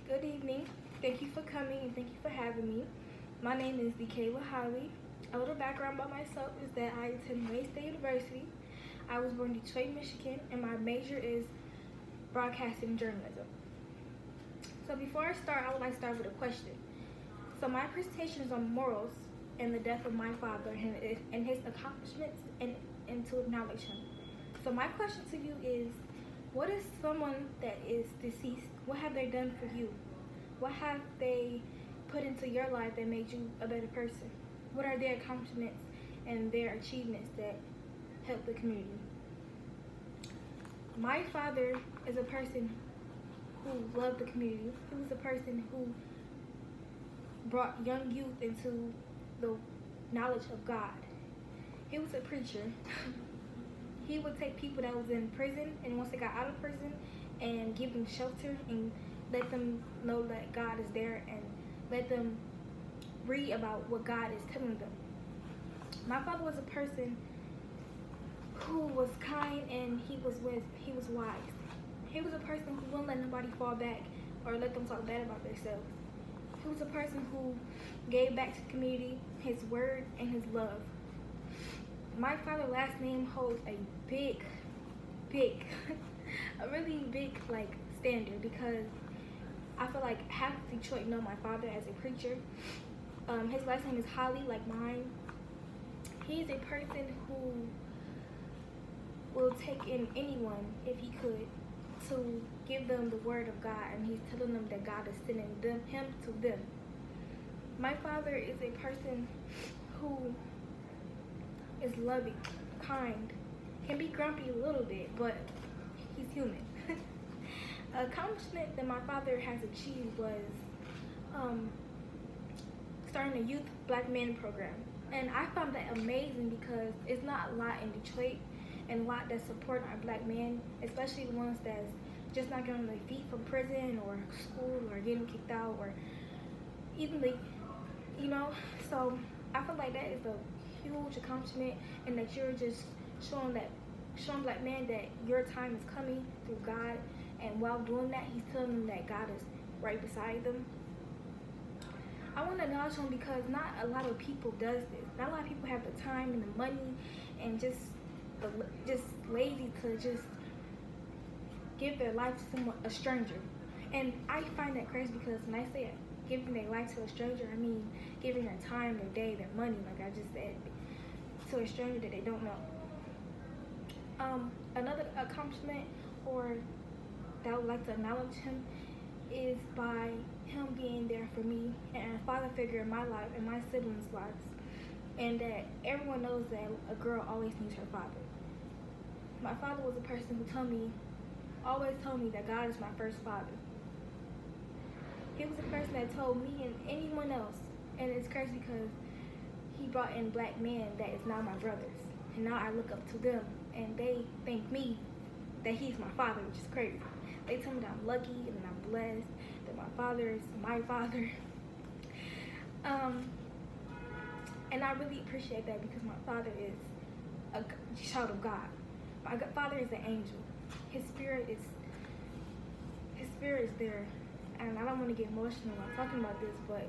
Good evening. Thank you for coming and thank you for having me. My name is DeKayla Holly. A little background about myself is that I attend Wayne State University. I was born in Detroit, Michigan, and my major is broadcasting journalism. So before I start, I would like to start with a question. So my presentation is on morals and the death of my father and his accomplishments and to acknowledge him. So my question to you is, what is someone that is deceased? What have they done for you? What have they put into your life that made you a better person? What are their accomplishments and their achievements that help the community? My father is a person who loved the community. He was a person who brought young youth into the knowledge of God. He was a preacher. He would take people that was in prison, and once they got out of prison, and give them shelter and let them know that God is there and let them read about what God is telling them. My father was a person who was kind and he was wise. He was a person who wouldn't let nobody fall back or let them talk bad about themselves. He was a person who gave back to the community his word and his love. My father's last name holds a a really big standard, because I feel like half of Detroit know my father as a preacher. His last name is Holly, like mine. He's a person who will take in anyone if he could to give them the word of God, and he's telling them that God is sending him to them. My father is a person who is loving, kind, can be grumpy a little bit, but he's human. An accomplishment that my father has achieved was starting a youth black men program. And I found that amazing because it's not a lot in Detroit and a lot that support our black men, especially the ones that's just not getting on their feet from prison or school or getting kicked out or even so I feel like that is a huge accomplishment, and that you're just showing black men that your time is coming through God, and while doing that, he's telling them that God is right beside them. I want to acknowledge him because not a lot of people does this. Not a lot of people have the time and the money and just lazy to just give their life to a stranger. And I find that crazy because when I say giving their life to a stranger, I mean giving their time, their day, their money, like I just said, to a stranger that they don't know. Another accomplishment or that I would like to acknowledge him is by him being there for me and a father figure in my life and my siblings' lives, and that everyone knows that a girl always needs her father. My father was a person who always told me that God is my first father. He was a person that told me and anyone else, and it's crazy because he brought in black men that is now my brothers, and now I look up to them, and they thank me that he's my father, which is crazy. They tell me that I'm lucky and that I'm blessed, that my father is my father. And I really appreciate that because my father is a child of God. My father is an angel. His spirit is there. And I don't want to get emotional while talking about this, but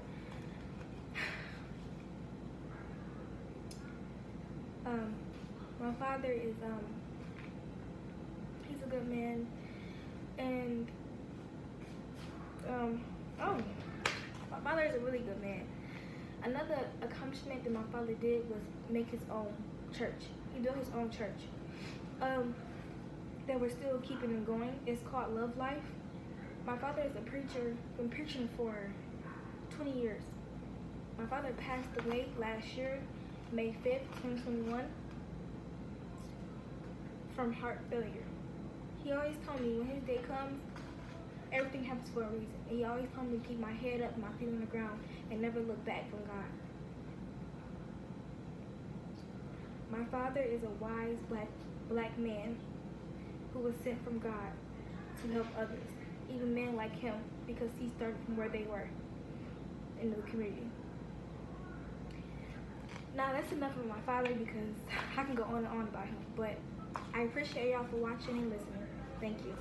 my father is he's a good man, and my father is a really good man. Another accomplishment that my father did was make his own church. He built his own church that we're still keeping it going. It's called Love Life. My father is a preacher, been preaching for 20 years. My father passed away last year, May 5th, 2021, from heart failure. He always told me when his day comes, everything happens for a reason. And he always told me to keep my head up, my feet on the ground, and never look back from God. My father is a wise black man who was sent from God to help others, even men like him, because he started from where they were in the community. Now that's enough of my father because I can go on and on about him, but I appreciate y'all for watching and listening. Thank you.